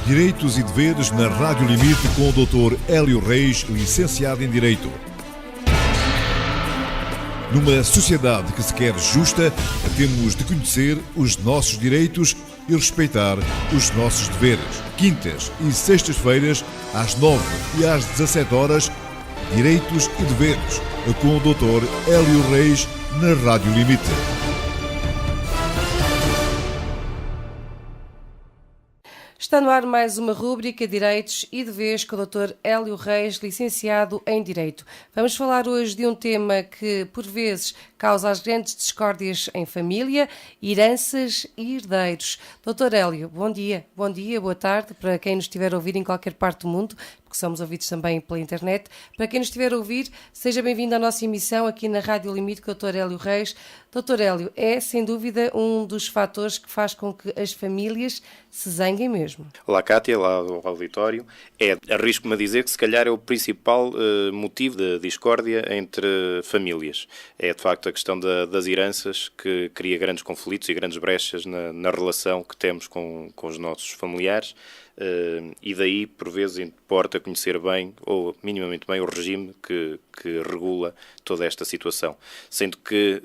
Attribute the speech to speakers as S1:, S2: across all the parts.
S1: Direitos e deveres na Rádio Limite com o Dr. Hélio Reis, licenciado em Direito. Numa sociedade que se quer justa, temos de conhecer os nossos direitos e respeitar os nossos deveres. Quintas e sextas-feiras, às 9 e às 17 horas, Direitos e Deveres, com o Dr. Hélio Reis, na Rádio Limite.
S2: Está no ar mais uma rúbrica Direitos e Deveres com o Dr. Hélio Reis, licenciado em Direito. Vamos falar hoje de um tema que, por vezes, causa as grandes discórdias em família, heranças e herdeiros. Dr. Hélio, bom dia, boa tarde para quem nos estiver a ouvir em qualquer parte do mundo, porque somos ouvidos também pela internet. Para quem nos estiver a ouvir, seja bem-vindo à nossa emissão aqui na Rádio Limite com o Dr. Hélio Reis. Dr. Hélio, é sem dúvida um dos fatores que faz com que as famílias se zanguem mesmo.
S3: Olá Cátia, olá ao auditório. Arrisco-me a dizer que se calhar é o principal motivo de discórdia entre famílias. É de facto a questão das heranças que cria grandes conflitos e grandes brechas na relação que temos com os nossos familiares. E daí, por vezes, importa conhecer bem, ou minimamente bem, o regime que regula toda esta situação. Sendo que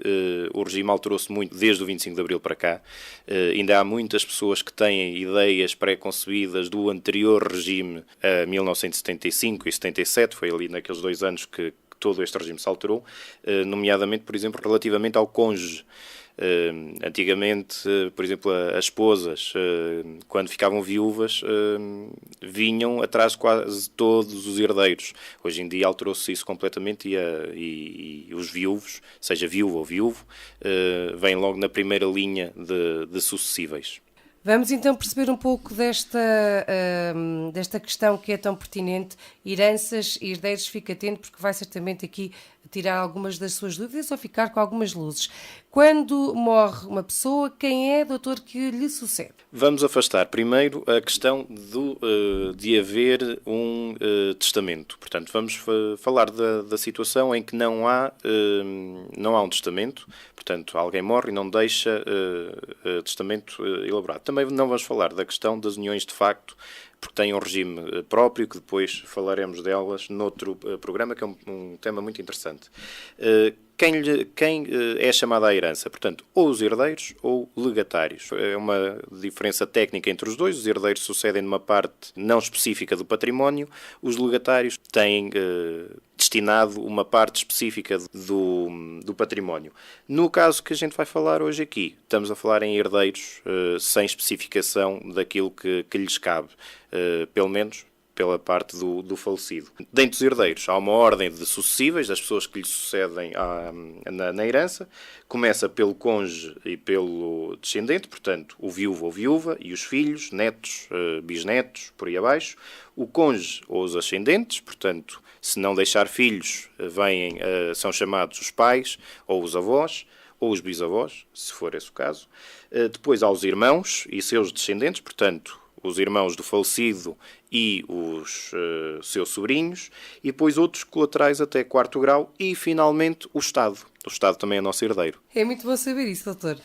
S3: o regime alterou-se muito desde o 25 de Abril para cá. Ainda há muitas pessoas que têm ideias pré-concebidas do anterior regime, a 1975 e 77, foi ali naqueles 2 anos que todo este regime se alterou, nomeadamente, por exemplo, relativamente ao cônjuge. Antigamente, por exemplo, as esposas, quando ficavam viúvas, vinham atrás de quase todos os herdeiros. Hoje em dia alterou-se isso completamente e os viúvos, seja viúva ou viúvo, vêm logo na primeira linha de sucessíveis.
S2: Vamos então perceber um pouco desta questão que é tão pertinente, heranças e herdeiros. Fica atento porque vai certamente aqui tirar algumas das suas dúvidas ou ficar com algumas luzes. Quando morre uma pessoa, quem é, doutor, que lhe sucede?
S3: Vamos afastar primeiro a questão de haver um testamento. Portanto, vamos falar da situação em que não há um testamento. Portanto, alguém morre e não deixa testamento elaborado. Também não vamos falar da questão das uniões de facto, porque têm um regime próprio, que depois falaremos delas noutro programa, que é um tema muito interessante. Quem é chamado à herança? Portanto, ou os herdeiros ou legatários. É uma diferença técnica entre os dois. Os herdeiros sucedem numa parte não específica do património, os legatários têm destinado uma parte específica do património. No caso que a gente vai falar hoje aqui, estamos a falar em herdeiros sem especificação daquilo que lhes cabe, pelo menos pela parte do falecido. Dentre os herdeiros, há uma ordem de sucessíveis, das pessoas que lhe sucedem na herança. Começa pelo cônjuge e pelo descendente, portanto, o viúvo ou viúva, e os filhos, netos, bisnetos, por aí abaixo. O cônjuge ou os ascendentes, portanto, se não deixar filhos, são chamados os pais ou os avós, ou os bisavós, se for esse o caso. Depois há os irmãos e seus descendentes, portanto, os irmãos do falecido e os seus sobrinhos, e depois outros colaterais até 4º grau, e finalmente o Estado. O Estado também é nosso herdeiro.
S2: É muito bom saber isso, doutor.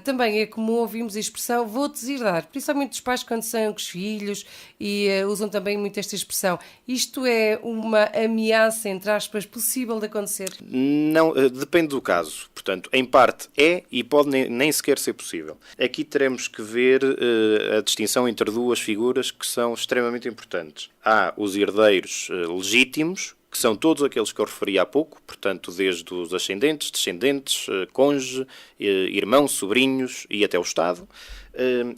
S2: Também é comum ouvirmos a expressão vou desherdar, principalmente os pais quando são com os filhos, e usam também muito esta expressão. Isto é uma ameaça, entre aspas, possível de acontecer?
S3: Não, depende do caso. Portanto, em parte é e pode nem sequer ser possível. Aqui teremos que ver a distinção entre duas figuras que são extremamente importantes. Há os herdeiros legítimos, que são todos aqueles que eu referi há pouco, portanto, desde os ascendentes, descendentes, cônjuge, irmãos, sobrinhos e até o Estado.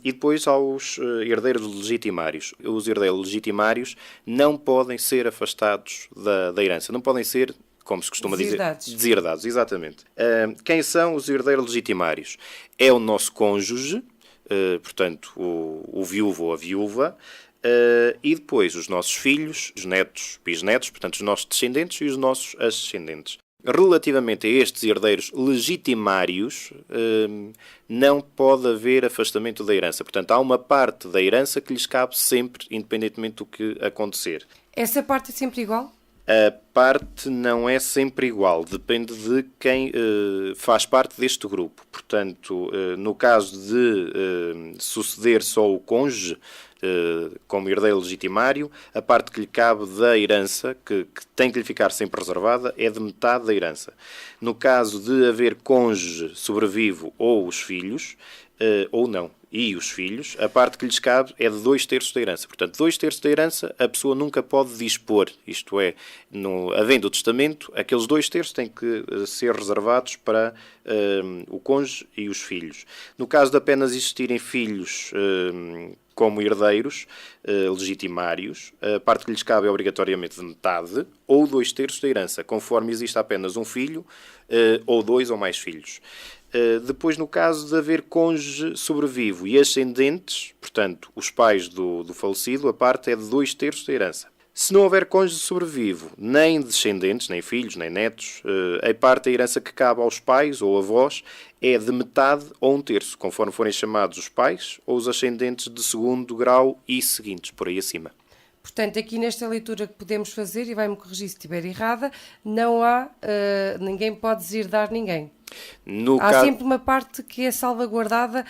S3: E depois há os herdeiros legitimários. Os herdeiros legitimários não podem ser afastados da herança, não podem ser, como se costuma dizer, desherdados. Exatamente. Quem são os herdeiros legitimários? É o nosso cônjuge, portanto, o viúvo ou a viúva, e depois os nossos filhos, os netos, bisnetos, portanto os nossos descendentes e os nossos ascendentes. Relativamente a estes herdeiros legitimários, não pode haver afastamento da herança. Portanto, há uma parte da herança que lhes cabe sempre, independentemente do que acontecer.
S2: Essa parte é sempre igual?
S3: A parte não é sempre igual, depende de quem faz parte deste grupo. Portanto, no caso de suceder só o cônjuge, como herdeiro legitimário, a parte que lhe cabe da herança, que tem que lhe ficar sempre reservada, é de metade da herança. No caso de haver cônjuge sobrevivo ou os filhos, ou não, e os filhos, a parte que lhes cabe é de 2/3 da herança. Portanto, 2/3 da herança a pessoa nunca pode dispor, isto é, havendo o testamento, aqueles 2/3 têm que ser reservados para o cônjuge e os filhos. No caso de apenas existirem filhos como herdeiros legitimários, a parte que lhes cabe é obrigatoriamente de metade ou 2/3 da herança, conforme existe apenas um filho ou 2 ou mais filhos. Depois, no caso de haver cônjuge sobrevivo e ascendentes, portanto, os pais do falecido, a parte é de 2/3 da herança. Se não houver cônjuge sobrevivo, nem descendentes, nem filhos, nem netos, a parte da herança que cabe aos pais ou avós é de metade ou 1/3, conforme forem chamados os pais ou os ascendentes de segundo grau e seguintes, por aí acima.
S2: Portanto, aqui nesta leitura que podemos fazer, e vai-me corrigir se estiver errada, não há, ninguém pode deserdar ninguém. Há sempre uma parte que é salvaguardada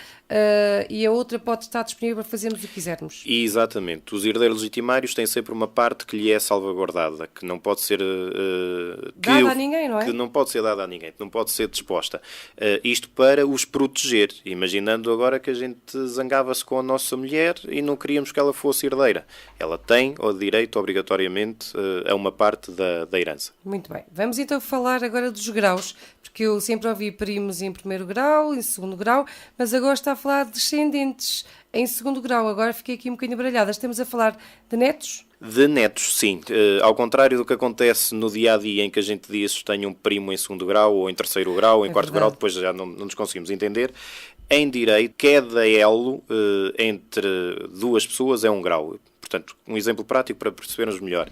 S2: e a outra pode estar disponível para fazermos o que quisermos.
S3: Exatamente. Os herdeiros legitimários têm sempre uma parte que lhe é salvaguardada, que não pode ser
S2: dada a ninguém, não é?
S3: Que não pode ser dada a ninguém, que não pode ser disposta. Isto para os proteger, imaginando agora que a gente zangava-se com a nossa mulher e não queríamos que ela fosse herdeira. Ela tem o direito, obrigatoriamente, a uma parte da herança.
S2: Muito bem. Vamos então falar agora dos graus, porque eu sempre ouvi primos em primeiro grau, em segundo grau, mas agora está a falar de descendentes em segundo grau. Agora fiquei aqui um bocadinho baralhada. Estamos a falar de netos?
S3: De netos, sim. Ao contrário do que acontece no dia-a-dia, em que a gente diz tenho um primo em segundo grau, ou em terceiro grau, ou em quarto grau, depois já não nos conseguimos entender. Em direito, cada elo entre duas pessoas é um grau. Portanto, um exemplo prático para percebermos melhor.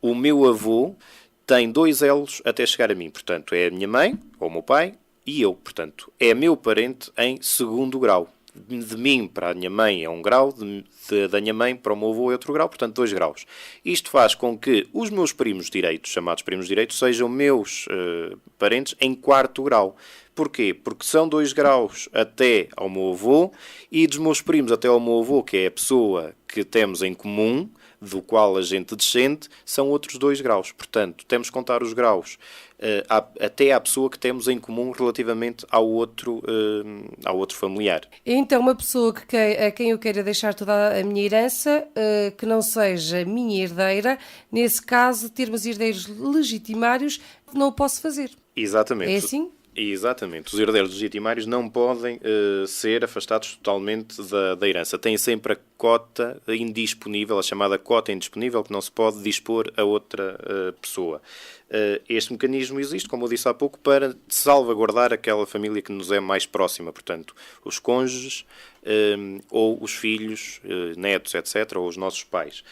S3: O meu avô tem 2 elos até chegar a mim. Portanto, é a minha mãe, ou o meu pai, e eu. Portanto, é meu parente em segundo grau. De mim para a minha mãe é 1 grau, da minha mãe para o meu avô é outro grau, portanto 2 graus. Isto faz com que os meus primos direitos, chamados primos direitos, sejam meus parentes em 4º grau. Porquê? Porque são 2 graus até ao meu avô e dos meus primos até ao meu avô, que é a pessoa que temos em comum, do qual a gente descende, são outros 2 graus. Portanto, temos que contar os graus até à pessoa que temos em comum relativamente ao outro familiar.
S2: Então, uma pessoa a quem eu queira deixar toda a minha herança, que não seja minha herdeira, nesse caso, termos herdeiros legitimários, não o posso fazer.
S3: Exatamente.
S2: É assim?
S3: Exatamente. Os herdeiros legitimários não podem ser afastados totalmente da herança. Têm sempre a cota indisponível, a chamada cota indisponível, que não se pode dispor a outra pessoa. Este mecanismo existe, como eu disse há pouco, para salvaguardar aquela família que nos é mais próxima, portanto, os cônjuges ou os filhos, netos, etc., ou os nossos pais.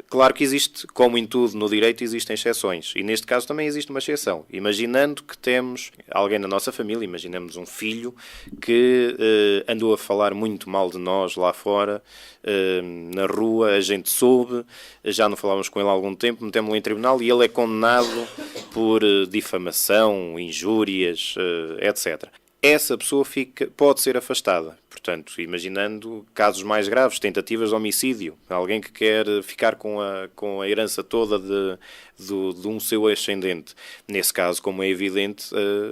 S3: Claro que existe, como em tudo no direito, existem exceções, e neste caso também existe uma exceção. Imaginando que temos alguém na nossa família, imaginemos um filho que andou a falar muito mal de nós lá fora, na rua, a gente soube, já não falávamos com ele há algum tempo, metemos-lo em tribunal e ele é condenado por difamação, injúrias, etc. Essa pessoa pode ser afastada. Portanto, imaginando casos mais graves, tentativas de homicídio, alguém que quer ficar com a herança toda de um seu ascendente. Nesse caso, como é evidente,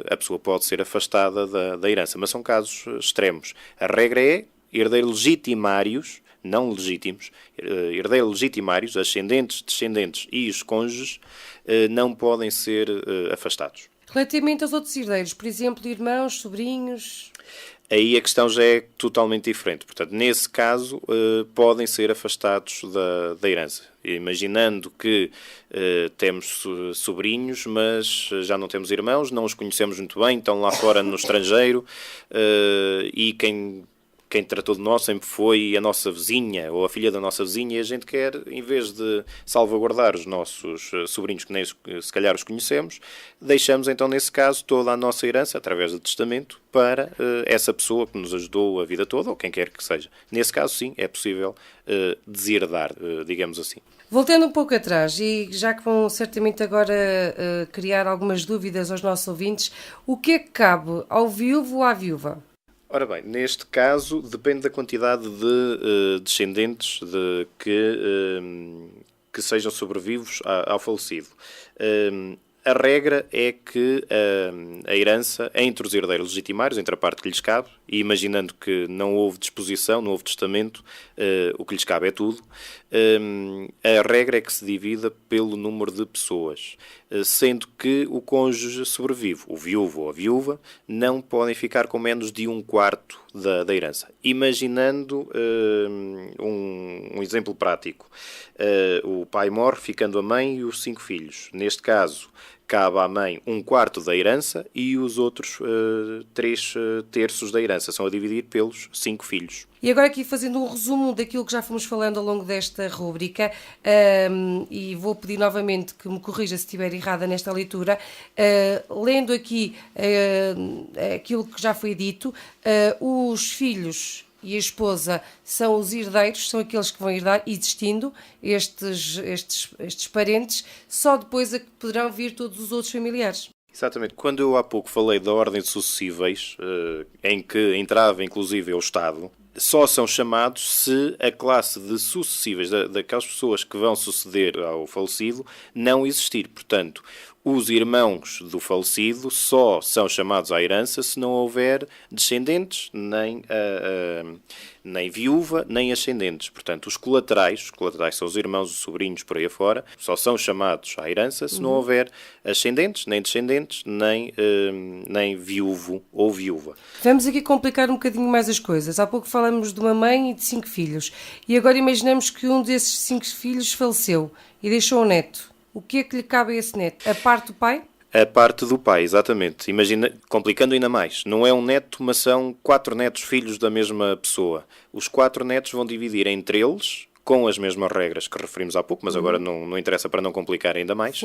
S3: a pessoa pode ser afastada da herança. Mas são casos extremos. A regra é herdeiros legitimários, não legítimos, herdeiros legitimários, ascendentes, descendentes e os cônjuges não podem ser afastados.
S2: Relativamente aos outros herdeiros, por exemplo, irmãos, sobrinhos...
S3: Aí a questão já é totalmente diferente. Portanto, nesse caso, podem ser afastados da herança. Imaginando que temos sobrinhos, mas já não temos irmãos, não os conhecemos muito bem, estão lá fora no estrangeiro, e quem quem tratou de nós sempre foi a nossa vizinha ou a filha da nossa vizinha, e a gente quer, em vez de salvaguardar os nossos sobrinhos que nem se calhar os conhecemos, deixamos então nesse caso toda a nossa herança, através do testamento, para essa pessoa que nos ajudou a vida toda, ou quem quer que seja. Nesse caso, sim, é possível deserdar, digamos assim.
S2: Voltando um pouco atrás, e já que vão certamente agora criar algumas dúvidas aos nossos ouvintes, o que é que cabe ao viúvo ou à viúva?
S3: Ora bem, neste caso depende da quantidade de descendentes que sejam sobrevivos ao falecido. A regra é que a herança é entre os herdeiros legitimários, entre a parte que lhes cabe, e imaginando que não houve disposição, não houve testamento, o que lhes cabe é tudo, a regra é que se divida pelo número de pessoas, sendo que o cônjuge sobrevive, o viúvo ou a viúva, não podem ficar com menos de 1/4 da herança. Imaginando um exemplo prático, o pai morre ficando a mãe e os 5 filhos. Neste caso, cabe à mãe 1/4 da herança e os outros 3/3 da herança são a dividir pelos 5 filhos.
S2: E agora aqui fazendo um resumo daquilo que já fomos falando ao longo desta rúbrica, e vou pedir novamente que me corrija se estiver errada nesta leitura, lendo aqui aquilo que já foi dito, os filhos e a esposa são os herdeiros, são aqueles que vão herdar, existindo estes parentes, só depois é que poderão vir todos os outros familiares.
S3: Exatamente. Quando eu há pouco falei da ordem de sucessíveis, em que entrava inclusive o Estado, só são chamados se a classe de sucessíveis daquelas pessoas que vão suceder ao falecido não existir. Portanto, os irmãos do falecido só são chamados à herança se não houver descendentes, nem viúva, nem ascendentes. Portanto, os colaterais são os irmãos, os sobrinhos, por aí afora, só são chamados à herança se não houver ascendentes, nem descendentes, nem viúvo ou viúva.
S2: Vamos aqui complicar um bocadinho mais as coisas. Há pouco falamos de uma mãe e de 5 filhos. E agora imaginamos que um desses 5 filhos faleceu e deixou um neto. O que é que lhe cabe a esse neto? A parte do pai?
S3: A parte do pai, exatamente. Imagina, complicando ainda mais, não é um neto, mas são 4 netos filhos da mesma pessoa. Os 4 netos vão dividir entre eles, com as mesmas regras que referimos há pouco, mas agora não interessa para não complicar ainda mais,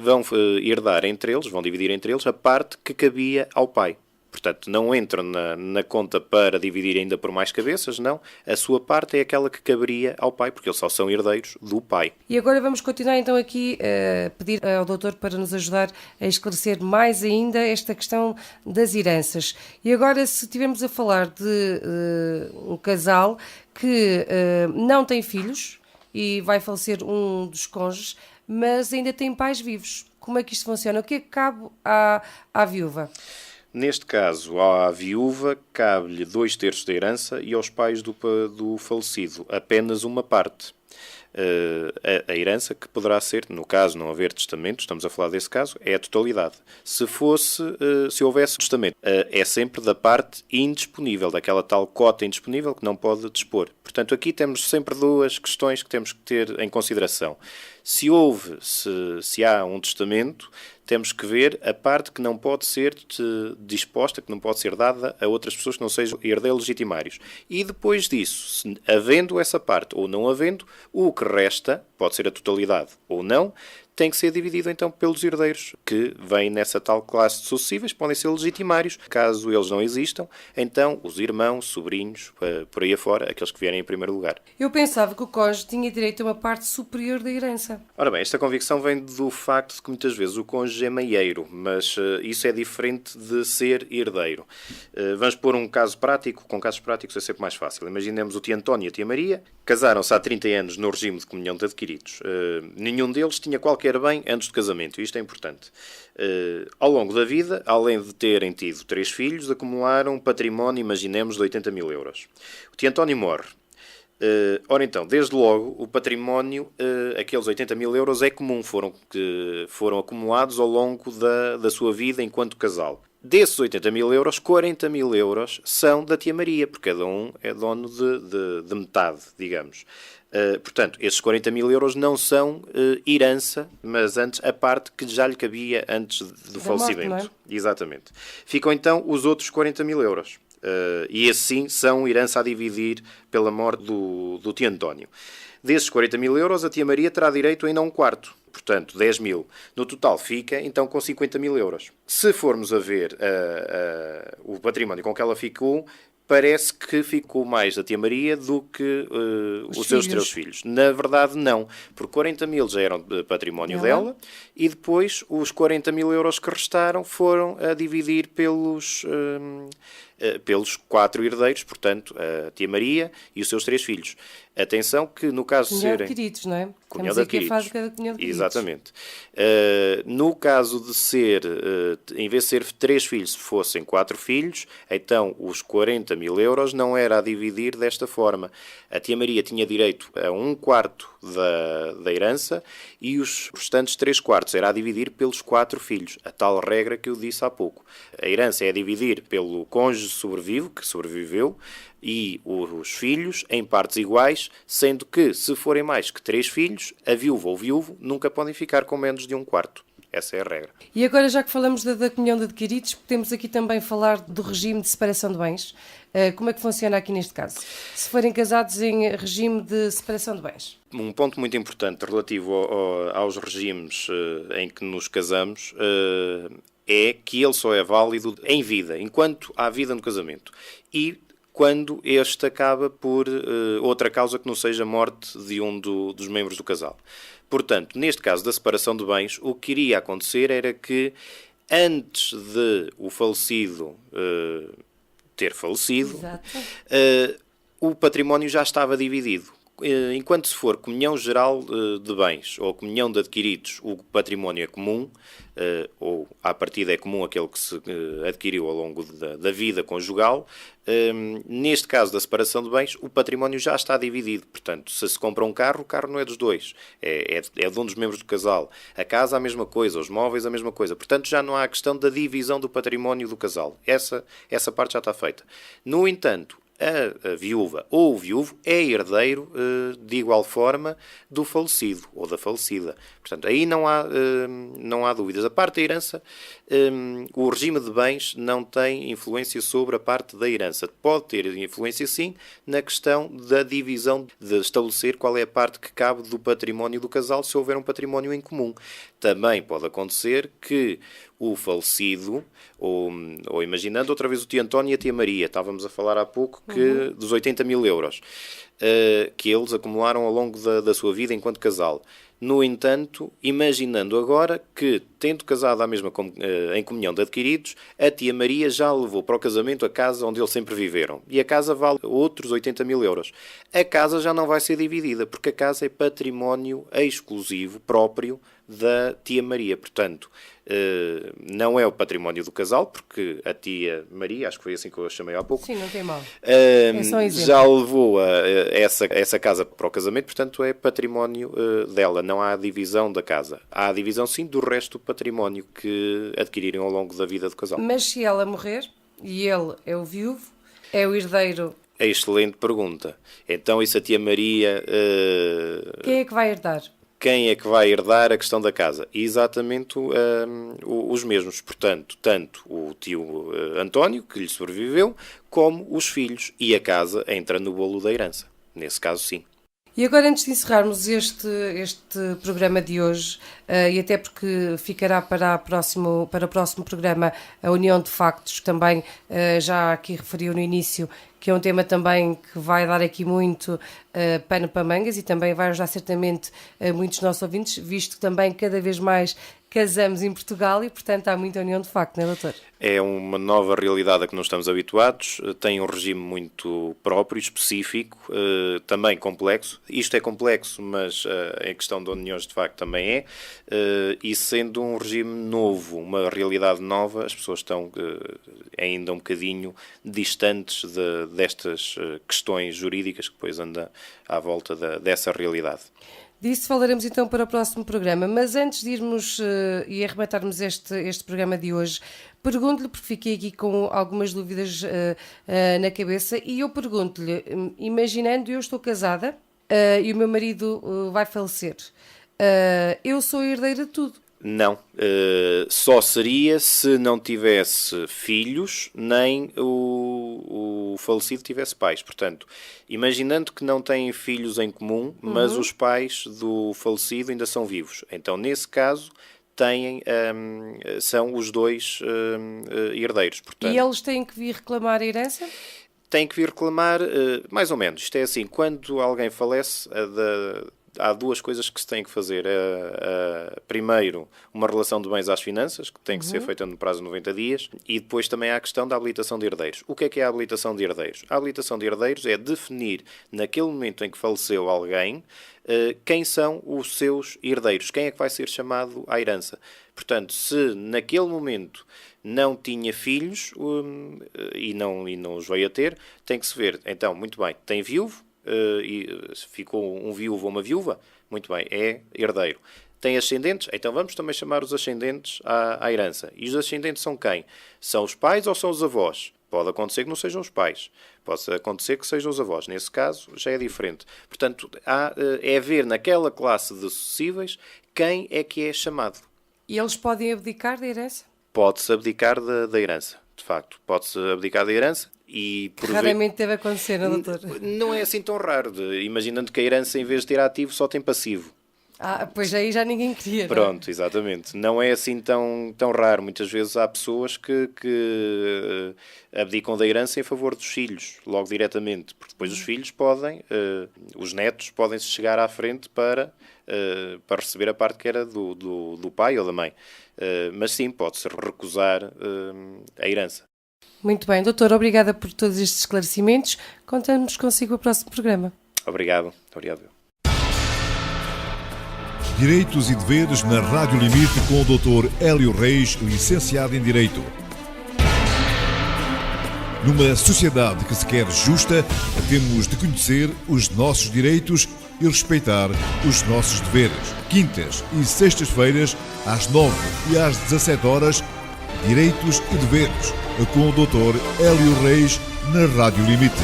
S3: vão herdar entre eles, vão dividir entre eles a parte que cabia ao pai. Portanto, não entram na conta para dividir ainda por mais cabeças, não. A sua parte é aquela que caberia ao pai, porque eles só são herdeiros do pai.
S2: E agora vamos continuar então aqui a pedir ao doutor para nos ajudar a esclarecer mais ainda esta questão das heranças. E agora, se estivermos a falar de um casal que não tem filhos e vai falecer um dos cônjuges, mas ainda tem pais vivos, como é que isto funciona? O que é que cabe à viúva?
S3: Neste caso, à viúva cabe-lhe 2/3 da herança e aos pais do falecido apenas uma parte. A herança que poderá ser, no caso não haver testamento, estamos a falar desse caso, é a totalidade. Se houvesse testamento, é sempre da parte indisponível, daquela tal cota indisponível que não pode dispor. Portanto, aqui temos sempre 2 questões que temos que ter em consideração. Se há um testamento, temos que ver a parte que não pode ser disposta, que não pode ser dada a outras pessoas que não sejam herdeiros legitimários. E depois disso, havendo essa parte ou não havendo, o que resta, pode ser a totalidade ou não, tem que ser dividido então pelos herdeiros que vêm nessa tal classe de sucessíveis, podem ser legitimários. Caso eles não existam, então os irmãos, sobrinhos, por aí afora, aqueles que vierem em primeiro lugar.
S2: Eu pensava que o cônjuge tinha direito a uma parte superior da herança.
S3: Ora bem, esta convicção vem do facto de que muitas vezes o cônjuge é meieiro, mas isso é diferente de ser herdeiro. Vamos pôr um caso prático, com casos práticos é sempre mais fácil. Imaginemos o tio António e a tia Maria, casaram-se há 30 anos no regime de comunhão de adquiridos. Nenhum deles tinha qualquer bem antes do casamento, e isto é importante. Ao longo da vida, além de terem tido 3 filhos, acumularam um património, imaginemos, de 80 mil euros. O tio António morre. Ora então, desde logo, o património, aqueles 80 mil euros é comum, foram acumulados ao longo da sua vida enquanto casal. Desses 80 mil euros, 40 mil euros são da tia Maria, porque cada um é dono de metade, digamos. Portanto, esses 40 mil euros não são herança, mas antes a parte que já lhe cabia antes do falecimento.
S2: Morte, não é?
S3: Exatamente. Ficam então os outros 40 mil euros. E esses sim são herança a dividir pela morte do tio António. Desses 40 mil euros, a tia Maria terá direito ainda a um quarto. Portanto, 10 mil. No total fica, então, com 50 mil euros. Se formos a ver o património com que ela ficou, parece que ficou mais da tia Maria do que os seus 3 filhos. Na verdade, não. Porque 40 mil já eram de património dela e depois os 40 mil euros que restaram foram a dividir pelos 4 herdeiros, portanto, a tia Maria e os seus 3 filhos. Atenção que no caso de serem...
S2: adquiridos, não é?
S3: Cunhão de adquiridos.
S2: Estamos aqui a falar de cunhão de adquiridos.
S3: Exatamente. No caso de ser, em vez de ser 3 filhos, se fossem 4 filhos, então os 40 mil euros não era a dividir desta forma. A tia Maria tinha direito a um quarto da herança e os restantes 3 quartos era a dividir pelos 4 filhos. A tal regra que eu disse há pouco. A herança é a dividir pelo cônjuge sobrevivo, que sobreviveu, e os filhos em partes iguais, sendo que, se forem mais que 3 filhos, a viúva ou viúvo nunca podem ficar com menos de um quarto. Essa é a regra.
S2: E agora, já que falamos da comunhão de adquiridos, podemos aqui também falar do regime de separação de bens. Como é que funciona aqui neste caso? Se forem casados em regime de separação de bens.
S3: Um ponto muito importante relativo aos regimes em que nos casamos é que ele só é válido em vida, enquanto há vida no casamento. E quando este acaba por outra causa que não seja morte de um dos membros do casal. Portanto, neste caso da separação de bens, o que iria acontecer era que antes de o falecido ter falecido, o património já estava dividido. Enquanto se for comunhão geral de bens ou comunhão de adquiridos, o património é comum, ou à partida é comum aquele que se adquiriu ao longo da vida conjugal. Neste caso da separação de bens, o património já está dividido. Portanto, se compra um carro, o carro não é dos dois, é de um dos membros do casal. A casa a mesma coisa, os móveis a mesma coisa. Portanto, já não há a questão da divisão do património do casal. Essa parte já está feita. No entanto, a viúva ou o viúvo é herdeiro de igual forma do falecido ou da falecida. Portanto, aí não há dúvidas. A parte da herança, o regime de bens não tem influência sobre a parte da herança. Pode ter influência, sim, na questão da divisão, de estabelecer qual é a parte que cabe do património do casal, se houver um património em comum. Também pode acontecer que o falecido, ou imaginando outra vez o tio António e a tia Maria, estávamos a falar há pouco dos 80 mil euros que eles acumularam ao longo da sua vida enquanto casal. No entanto, imaginando agora que, tendo casado em comunhão de adquiridos, a tia Maria já levou para o casamento a casa onde eles sempre viveram. E a casa vale outros 80 mil euros. A casa já não vai ser dividida, porque a casa é património exclusivo, próprio da tia Maria. Portanto, não é o património do casal, porque a tia Maria, acho que foi assim que eu a chamei há pouco.
S2: Sim, não tem mal. É só um exemplo.
S3: Já levou essa casa para o casamento, portanto é património dela. Não há divisão da casa. Há a divisão, sim, do resto do património que adquiriram ao longo da vida do casal.
S2: Mas se ela morrer, e ele é o viúvo, é o herdeiro...
S3: É excelente pergunta. Então, e se a tia Maria...
S2: Quem é que vai herdar?
S3: Quem é que vai herdar a questão da casa? Exatamente os mesmos. Portanto, tanto o tio António, que lhe sobreviveu, como os filhos. E a casa entra no bolo da herança. Nesse caso, sim.
S2: E agora, antes de encerrarmos este programa de hoje, e até porque ficará para o próximo programa a União de Factos, que também já aqui referiu no início, que é um tema também que vai dar aqui muito pano para mangas e também vai ajudar certamente muitos dos nossos ouvintes, visto que também cada vez mais casamos em Portugal e, portanto, há muita união de facto, não é, doutor? É
S3: uma nova realidade a que não estamos habituados, tem um regime muito próprio, específico, também complexo. Isto é complexo, mas em questão de uniões de facto também é. E sendo um regime novo, uma realidade nova, as pessoas estão ainda um bocadinho distantes destas questões jurídicas que depois anda à volta dessa realidade.
S2: Disso falaremos então para o próximo programa, mas antes de irmos e arrematarmos este programa de hoje, pergunto-lhe, porque fiquei aqui com algumas dúvidas na cabeça, e eu pergunto-lhe, imaginando eu estou casada e o meu marido vai falecer, eu sou herdeira de tudo.
S3: Não. Só seria se não tivesse filhos, nem o falecido tivesse pais. Portanto, imaginando que não têm filhos em comum, mas os pais do falecido ainda são vivos. Então, nesse caso, são os dois herdeiros. Portanto,
S2: E eles têm que vir reclamar a herança?
S3: têm que vir reclamar, mais ou menos. Isto é assim, quando alguém falece, há duas coisas que se têm que fazer. Primeiro, uma relação de bens às finanças, que tem que ser feita no prazo de 90 dias, e depois também há a questão da habilitação de herdeiros. O que é a habilitação de herdeiros? A habilitação de herdeiros é definir, naquele momento em que faleceu alguém, quem são os seus herdeiros, quem é que vai ser chamado à herança. Portanto, se naquele momento não tinha filhos e não os veio a ter, tem que se ver. Então, muito bem, tem viúvo, e ficou um viúvo ou uma viúva, muito bem, é herdeiro. Tem ascendentes? Então vamos também chamar os ascendentes à herança. E os ascendentes são quem? São os pais ou são os avós? Pode acontecer que não sejam os pais. Pode acontecer que sejam os avós. Nesse caso, já é diferente. Portanto, é ver naquela classe de sucessíveis quem é que é chamado.
S2: E eles podem abdicar da herança?
S3: Pode-se abdicar da herança. De facto, pode-se abdicar da herança. E
S2: Raramente deve acontecer, não, doutor?
S3: Não é assim tão raro. Imaginando que a herança, em vez de ter ativo, só tem passivo.
S2: Pois aí já ninguém queria.
S3: Pronto, exatamente. Não é assim tão raro. Muitas vezes há pessoas que abdicam da herança em favor dos filhos, logo diretamente. Porque depois os filhos podem, os netos podem-se chegar à frente para receber a parte que era do pai ou da mãe. Mas sim, pode-se recusar a herança.
S2: Muito bem, doutor, obrigada por todos estes esclarecimentos. Contamos consigo o próximo programa.
S3: Obrigado. Obrigado.
S1: Direitos e deveres na Rádio Limite com o Dr. Hélio Reis, licenciado em Direito. Numa sociedade que se quer justa, temos de conhecer os nossos direitos e respeitar os nossos deveres. Quintas e sextas-feiras, às 9 e às 17 horas, Direitos e Deveres, com o Dr. Hélio Reis, na Rádio Limite.